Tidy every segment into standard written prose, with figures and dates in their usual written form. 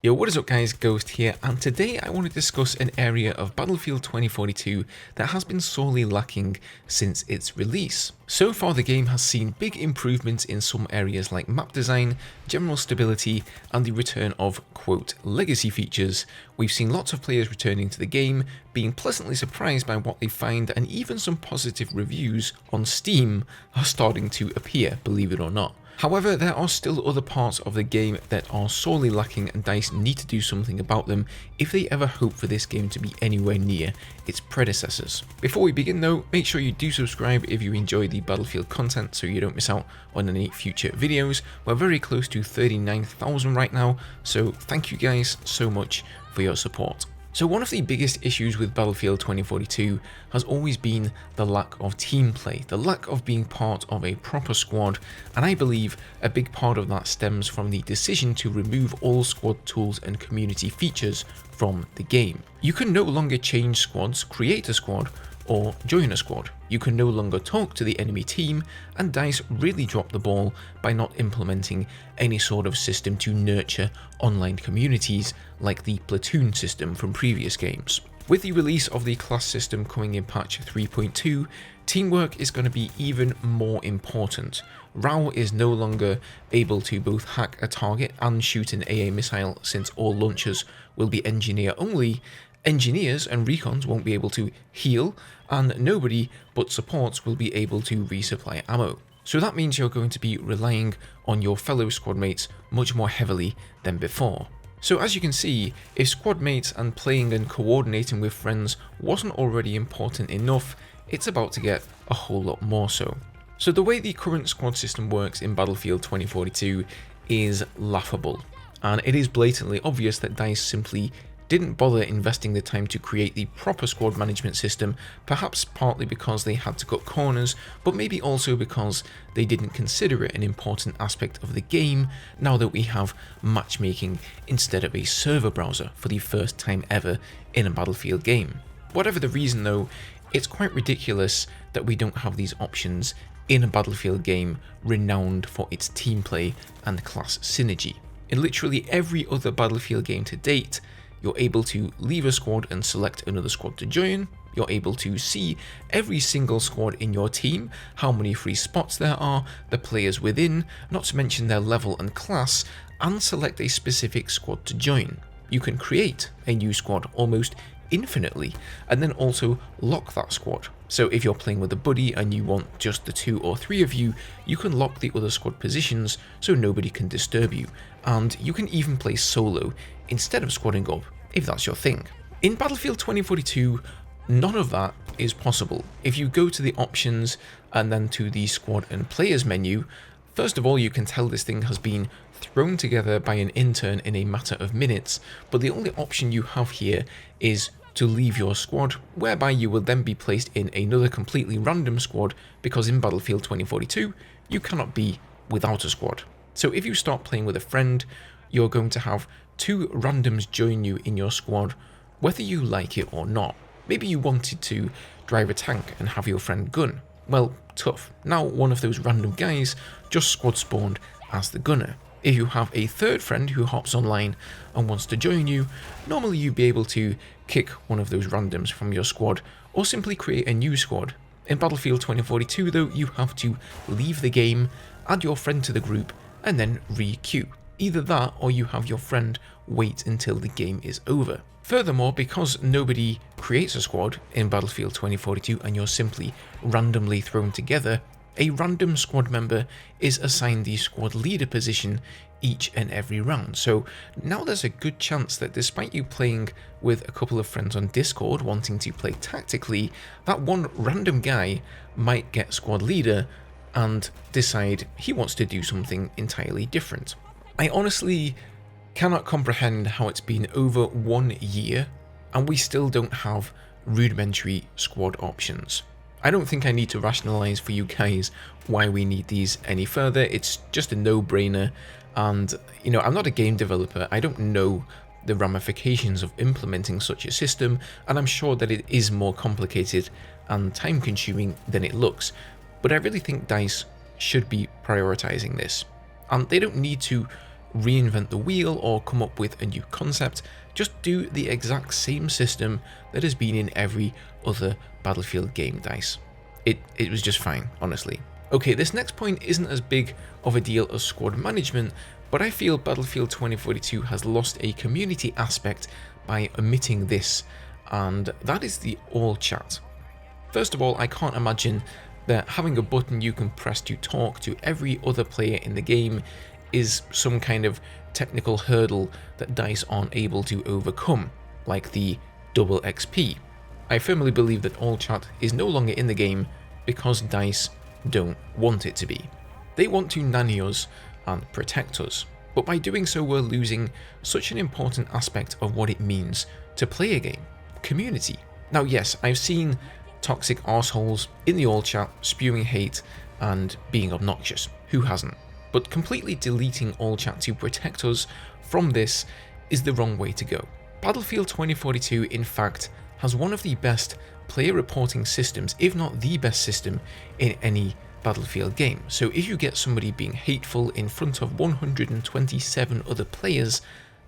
Yo, what is up guys, Ghost here, and today I want to discuss an area of Battlefield 2042 that has been sorely lacking since its release. So far the game has seen big improvements in some areas like map design, general stability, and the return of, quote, legacy features. We've seen lots of players returning to the game, being pleasantly surprised by what they find, and even some positive reviews on Steam are starting to appear, believe it or not. However, there are still other parts of the game that are sorely lacking, and DICE need to do something about them if they ever hope for this game to be anywhere near its predecessors. Before we begin though, make sure you do subscribe if you enjoy the Battlefield content so you don't miss out on any future videos. We're very close to 39,000 right now, so thank you guys so much for your support. So one of the biggest issues with Battlefield 2042 has always been the lack of team play, the lack of being part of a proper squad, and I believe a big part of that stems from the decision to remove all squad tools and community features from the game. You can no longer change squads, create a squad, or join a squad. You can no longer talk to the enemy team, and DICE really dropped the ball by not implementing any sort of system to nurture online communities like the Platoon system from previous games. With the release of the class system coming in patch 3.2, teamwork is going to be even more important. RAW is no longer able to both hack a target and shoot an AA missile, since all launchers will be engineer only. Engineers and recons won't be able to heal, and nobody but supports will be able to resupply ammo. So that means you're going to be relying on your fellow squad mates much more heavily than before. So as you can see, if squad mates and playing and coordinating with friends wasn't already important enough, it's about to get a whole lot more so. So the way the current squad system works in Battlefield 2042 is laughable, and it is blatantly obvious that DICE simply didn't bother investing the time to create the proper squad management system, perhaps partly because they had to cut corners, but maybe also because they didn't consider it an important aspect of the game now that we have matchmaking instead of a server browser for the first time ever in a Battlefield game. Whatever the reason though, it's quite ridiculous that we don't have these options in a Battlefield game renowned for its team play and class synergy. In literally every other Battlefield game to date, you're able to leave a squad and select another squad to join. You're able to see every single squad in your team, how many free spots there are, the players within, not to mention their level and class, and select a specific squad to join. You can create a new squad almost infinitely, and then also lock that squad. So if you're playing with a buddy and you want just the 2 or 3 of you, you can lock the other squad positions so nobody can disturb you, and you can even play solo instead of squadding up if that's your thing. In Battlefield 2042, none of that is possible. If you go to the options and then to the squad and players menu, first of all you can tell this thing has been thrown together by an intern in a matter of minutes, but the only option you have here is to leave your squad, whereby you will then be placed in another completely random squad, because in Battlefield 2042 you cannot be without a squad. So if you start playing with a friend, you're going to have 2 randoms join you in your squad, whether you like it or not. Maybe you wanted to drive a tank and have your friend gun. Well, tough. Now one of those random guys just squad spawned as the gunner. If you have a third friend who hops online and wants to join you, normally you'd be able to kick one of those randoms from your squad or simply create a new squad. In Battlefield 2042 though, you have to leave the game, add your friend to the group, and then re-queue. Either that or you have your friend wait until the game is over. Furthermore, because nobody creates a squad in Battlefield 2042 and you're simply randomly thrown together, a random squad member is assigned the squad leader position each and every round. So now there's a good chance that despite you playing with a couple of friends on Discord wanting to play tactically, that one random guy might get squad leader and decide he wants to do something entirely different. I honestly cannot comprehend how it's been over 1 year and we still don't have rudimentary squad options. I don't think I need to rationalize for you guys why we need these any further. It's just a no-brainer, and you know, I'm not a game developer. I don't know the ramifications of implementing such a system, and I'm sure that it is more complicated and time-consuming than it looks, but I really think DICE should be prioritizing this, and they don't need to reinvent the wheel or come up with a new concept. Just do the exact same system that has been in every other Battlefield game, DICE. It was just fine, honestly. Okay, this next point isn't as big of a deal as squad management, but I feel Battlefield 2042 has lost a community aspect by omitting this, and that is the all chat. First of all, I can't imagine that having a button you can press to talk to every other player in the game is some kind of technical hurdle that DICE aren't able to overcome, like the double XP. I firmly believe that all chat is no longer in the game because DICE don't want it to be. They want to nanny us and protect us, but by doing so we're losing such an important aspect of what it means to play a game: community. Now yes, I've seen toxic arseholes in the all chat spewing hate and being obnoxious, who hasn't? But completely deleting all chat to protect us from this is the wrong way to go. Battlefield 2042 in fact has one of the best player reporting systems, if not the best system in any Battlefield game. So if you get somebody being hateful in front of 127 other players,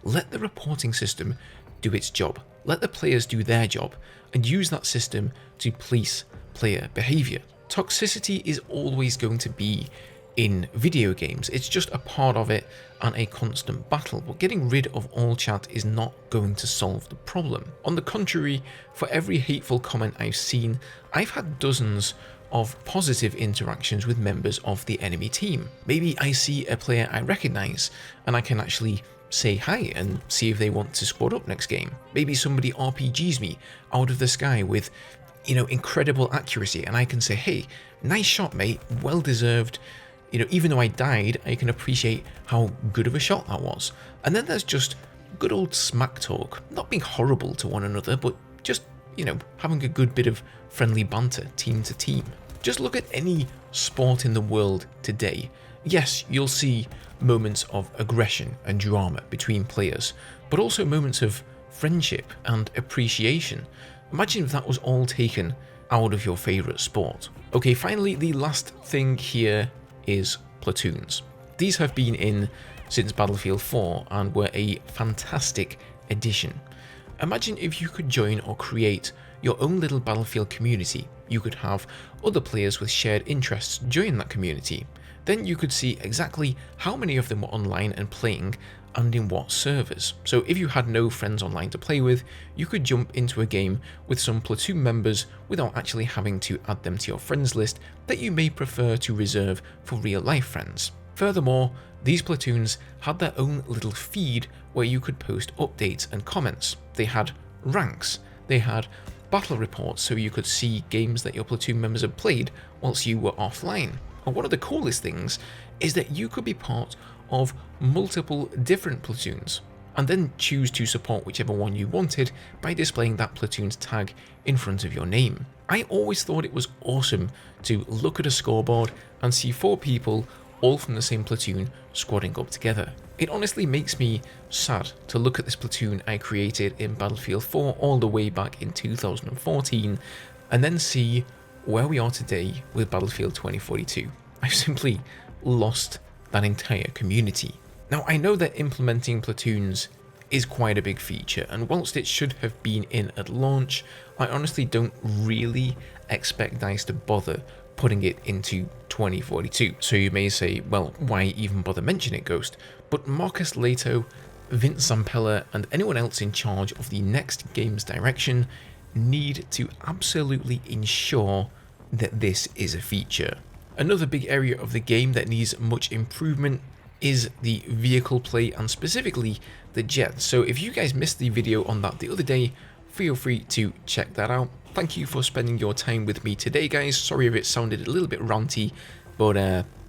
let the reporting system do its job. Let the players do their job and use that system to police player behavior. Toxicity is always going to be in video games. It's just a part of it and a constant battle, but getting rid of all chat is not going to solve the problem. On the contrary, for every hateful comment I've seen, I've had dozens of positive interactions with members of the enemy team. Maybe I see a player I recognize and I can actually say hi and see if they want to squad up next game. Maybe somebody RPGs me out of the sky with, incredible accuracy, and I can say, hey, nice shot, mate, well deserved. Even though I died, I can appreciate how good of a shot that was. And then there's just good old smack talk, not being horrible to one another, but just, having a good bit of friendly banter, team to team. Just look at any sport in the world today. Yes, you'll see moments of aggression and drama between players, but also moments of friendship and appreciation. Imagine if that was all taken out of your favourite sport. Okay, finally, the last thing here is Platoons. These have been in since Battlefield 4 and were a fantastic addition. Imagine if you could join or create your own little Battlefield community. You could have other players with shared interests join that community. Then you could see exactly how many of them were online and playing and in what servers. So if you had no friends online to play with, you could jump into a game with some Platoon members without actually having to add them to your friends list that you may prefer to reserve for real life friends. Furthermore, these Platoons had their own little feed where you could post updates and comments. They had ranks, they had battle reports so you could see games that your Platoon members had played whilst you were offline. And one of the coolest things is that you could be part of multiple different platoons and then choose to support whichever one you wanted by displaying that platoon's tag in front of your name. I always thought it was awesome to look at a scoreboard and see 4 people all from the same platoon squadding up together. It honestly makes me sad to look at this platoon I created in Battlefield 4 all the way back in 2014 and then see where we are today with Battlefield 2042. I've simply lost that entire community. Now, I know that implementing platoons is quite a big feature, and whilst it should have been in at launch, I honestly don't really expect DICE to bother putting it into 2042. So you may say, well, why even bother mentioning it, Ghost? But Marcus Leto, Vince Zampella, and anyone else in charge of the next game's direction need to absolutely ensure that this is a feature. Another big area of the game that needs much improvement is the vehicle play, and specifically the jets. So if you guys missed the video on that the other day, feel free to check that out. Thank you for spending your time with me today, guys. Sorry if it sounded a little bit ranty, but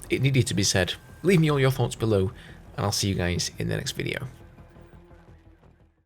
it needed to be said. Leave me all your thoughts below, and I'll see you guys in the next video.